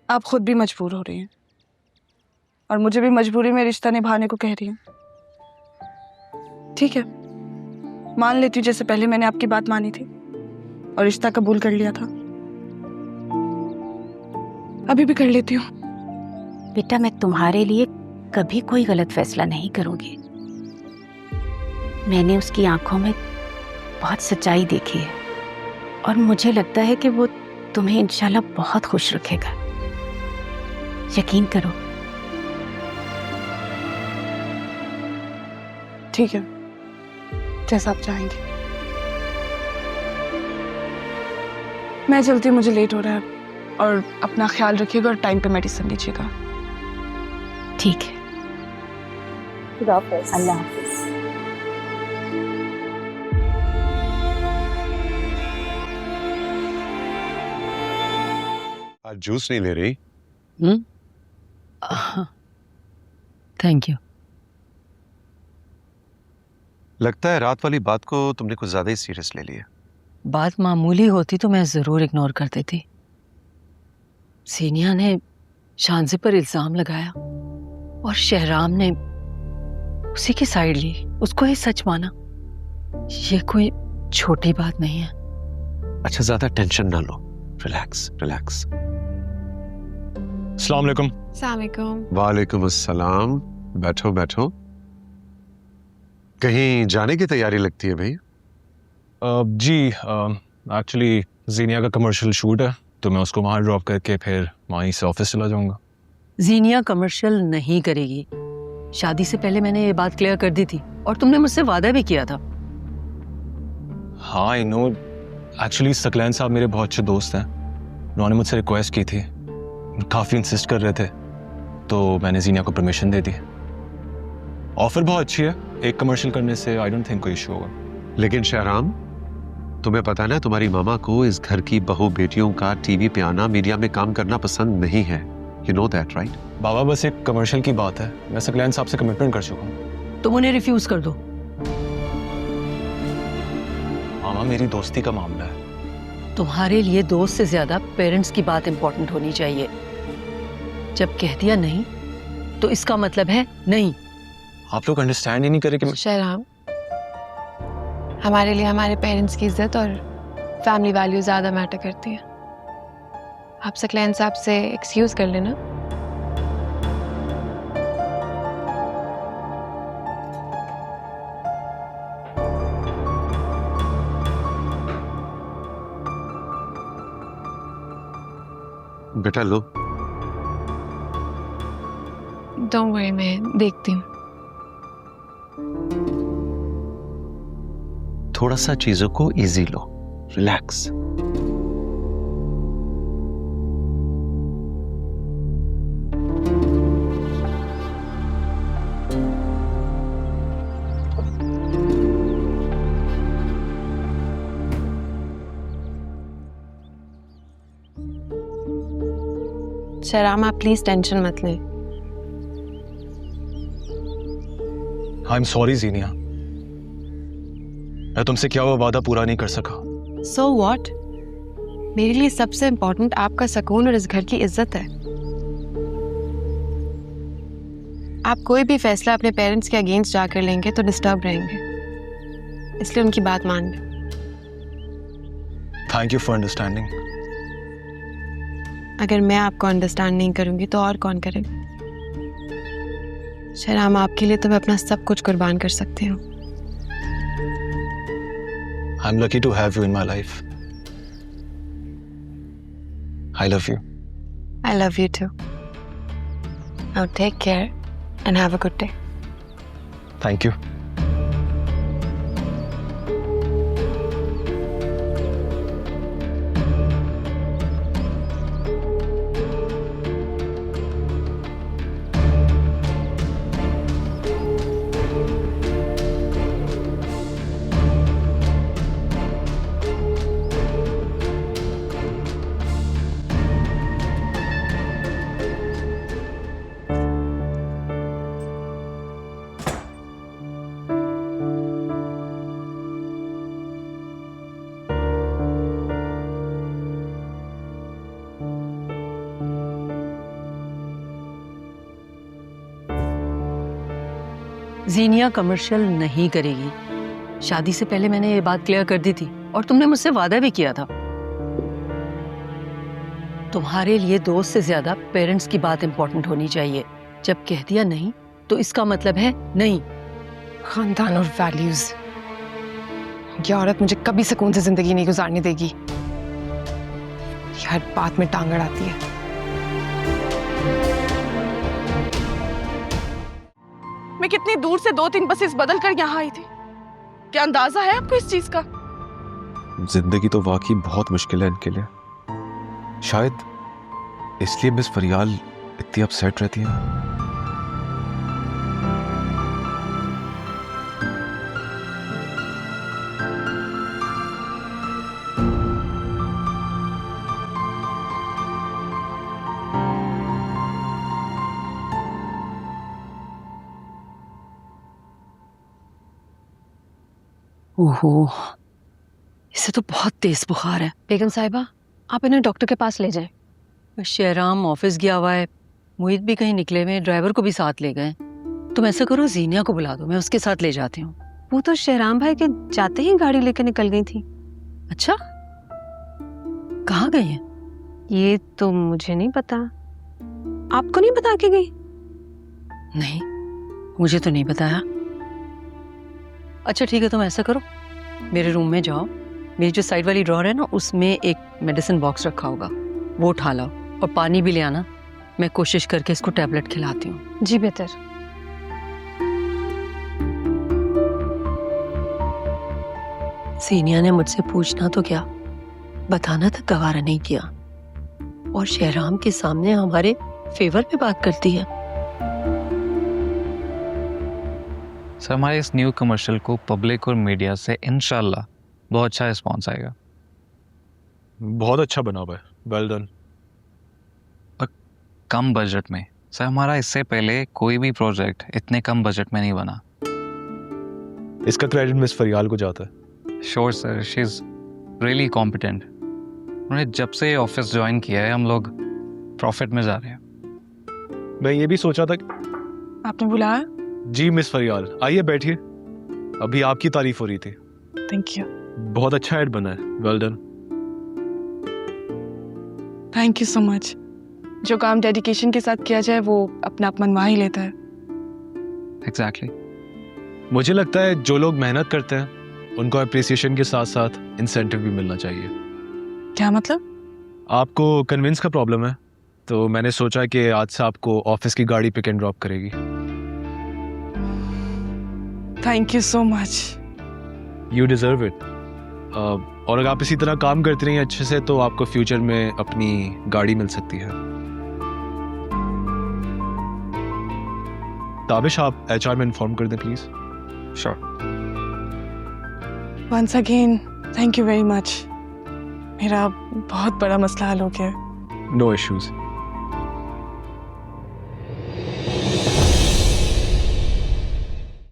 आप खुद भी मजबूर हो रही हैं और मुझे भी मजबूरी में रिश्ता निभाने को कह रही हैं। ठीक है, मान लेती हूँ जैसे पहले मैंने आपकी बात मानी थी और रिश्ता कबूल कर लिया था, अभी भी कर लेती हूँ। बेटा, मैं तुम्हारे लिए कभी कोई गलत फैसला नहीं करूंगी। मैंने उसकी आंखों में बहुत सच्चाई देखी है और मुझे लगता है कि वो तुम्हें इंशाल्लाह बहुत खुश रखेगा। यकीन करो। ठीक है, जैसा आप चाहेंगे। मैं चलती हूँ, मुझे लेट हो रहा है। और अपना ख्याल रखिएगा और टाइम पे मेडिसिन लीजिएगा। ठीक है, अल्लाह हाफिज। आज जूस नहीं ले रही? Thank you. लगता है रात वाली बात को तुमने कुछ ज्यादा ही सीरियस ले लिया। बात मामूली होती तो मैं जरूर इग्नोर कर देती। सीनिया ने शांजी पर इल्जाम लगाया और शहराम ने उसी की साइड ली, उसको ही सच माना। ये कोई छोटी बात नहीं है। अच्छा, ज्यादा टेंशन ना लो, रिलैक्स रिलैक्स। अस्सलाम वालेकुम। अस्सलाम वालेकुम। वालेकुम अस्सलाम। बैठो बैठो। कहीं जाने की तैयारी लगती है भाई? जी, एक्चुअली जीनिया का कमर्शियल शूट है तो मैं उसको वहाँ ड्रॉप करके फिर वहीं से ऑफिस चला जाऊँगा। जीनिया कमर्शियल नहीं करेगी। शादी से पहले मैंने ये बात क्लियर कर दी थी और तुमने मुझसे वादा भी किया था। हाँ, आई नो। एक्चुअली सकलैन साहब मेरे बहुत अच्छे दोस्त हैं। उन्होंने मुझसे रिक्वेस्ट की थी, काफ़ी इंसिस्ट कर रहे थे, तो मैंने जीनिया को परमिशन दे दी। ऑफर बहुत अच्छी है, एक कमर्शियल करने से आई डोंट थिंक कोई इशू होगा। लेकिन शहराम, तुम्हें पता है ना, तुम्हारी मामा को इस घर की बहू बेटियों का टीवी पे आना, मीडिया में काम करना पसंद नहीं है। You know that right? बाबा, बस एक कमर्शियल की बात है। मैं सकलैन साहब से कमिटमेंट कर चुका हूँ। तुम उन्हें रिफ्यूज कर दो। मामा, मेरी दोस्ती का मामला है। तुम्हारे लिए दोस्त से ज्यादा पेरेंट्स की बात इंपॉर्टेंट होनी चाहिए। जब कह दिया नहीं तो इसका मतलब है नहीं। आप लोग अंडरस्टैंड ही नहीं करे कि शहराम, हमारे लिए हमारे पेरेंट्स की इज्जत और फैमिली वैल्यू ज़्यादा मैटर करती है। आप सकलैन साहब से एक्सक्यूज कर लेना। बेटा लो। डोंट वरी, मैं देखती हूँ। थोड़ा सा चीजों को इजी लो, रिलैक्स। शहराम, आप प्लीज टेंशन मत लें। आई एम सॉरी जीनिया, मैं तुमसे क्या हुआ वादा पूरा नहीं कर सका। So what? मेरे लिए सबसे इम्पोर्टेंट आपका सुकून और इस घर की इज्जत है। आप कोई भी फैसला अपने पेरेंट्स के अगेंस्ट जाकर लेंगे तो डिस्टर्ब रहेंगे, इसलिए उनकी बात मान लें। Thank you for understanding. अगर मैं आपको अंडरस्टैंड नहीं करूंगी तो और कौन करेगा? शहराम, आपके लिए तो मैं अपना सब कुछ कुर्बान कर सकती हूँ। I'm lucky to have you in my life. I love you. I love you too. Now take care and have a good day. Thank you. जीनिया कमर्शियल नहीं करेगी। शादी से पहले मैंने ये बात क्लियर कर दी थी और तुमने मुझसे वादा भी किया था। तुम्हारे लिए दोस्त से ज्यादा पेरेंट्स की बात इंपॉर्टेंट होनी चाहिए। जब कह दिया नहीं तो इसका मतलब है नहीं। खानदान और वैल्यूज, ये औरत मुझे कभी सुकून से जिंदगी नहीं गुजारने देगी। हर बात में टांग अड़ाती है। मैं कितनी दूर से 2-3 बसेस बदल कर यहाँ आई थी। क्या अंदाजा है आपको इस चीज का? जिंदगी तो वाकई बहुत मुश्किल है इनके लिए। शायद इसलिए मिस फरियाल इतनी अपसेट रहती है। ओहो, इसे तो बहुत तेज बुखार है। बेगम साहिबा, आप इन्हें डॉक्टर के पास ले जाएं। शेराम ऑफिस गया हुआ है, मोहित भी कहीं निकले हुए, ड्राइवर को भी साथ ले गए। तुम ऐसा करो, जीनिया को बुला दो, मैं उसके साथ ले जाती हूँ। वो तो शहराम भाई के जाते ही गाड़ी लेकर निकल गई थी। अच्छा, कहाँ गई है? ये तो मुझे नहीं पता। आपको नहीं बता के गई? नहीं, मुझे तो नहीं बताया। अच्छा ठीक है, तुम ऐसा करो, मेरे रूम में जाओ, मेरी जो साइड वाली ड्रॉअर है ना, उसमें एक मेडिसिन बॉक्स रखा होगा, वो उठा लाओ और पानी भी ले आना। मैं कोशिश करके इसको टैबलेट खिलाती हूँ। जी बेहतर। सीनिया ने मुझसे पूछना तो क्या, बताना तक गवारा नहीं किया, और शहराम के सामने हमारे फेवर में बात करती है। सर, हमारे इस न्यू कमर्शियल को पब्लिक और मीडिया से इंशाल्लाह बहुत अच्छा रिस्पॉन्स आएगा। बहुत अच्छा बना हुआ है, वेल डन। कम बजट में सर, हमारा इससे पहले कोई भी प्रोजेक्ट इतने कम बजट में नहीं बना। इसका क्रेडिट मिस फरियाल को जाता है। Sure sir, she is really competent. उन्होंने जब से ऑफिस ज्वाइन किया है, हम लोग प्रॉफिट में जा रहे हैं। मैं ये भी सोचा था। आपने बुलाया? जी मिस फरियाल, आइए बैठिए। अभी आपकी तारीफ हो रही थी। Thank you. बहुत अच्छा ऐड बना है, well done. Thank you so much. जो काम डेडिकेशन के साथ किया जाए वो अपना आप मनवा ही लेता है। एग्जैक्टली। मुझे लगता है जो लोग मेहनत करते हैं उनको अप्रिसिएशन के साथ साथ इंसेंटिव भी मिलना चाहिए। क्या मतलब? आपको कन्विंस का प्रॉब्लम है, तो मैंने सोचा कि आज से आपको ऑफिस की गाड़ी पिक एंड ड्रॉप करेगी। Thank you so much. You deserve it. और अगर आप इसी तरह काम करती रहिए अच्छे से, तो आपको फ्यूचर में अपनी गाड़ी मिल सकती है। ताबिश, आप एचआर में इन्फॉर्म कर दें please. Sure. Once again thank you very much. मेरा बहुत बड़ा मसला हल हो गया है। No issues.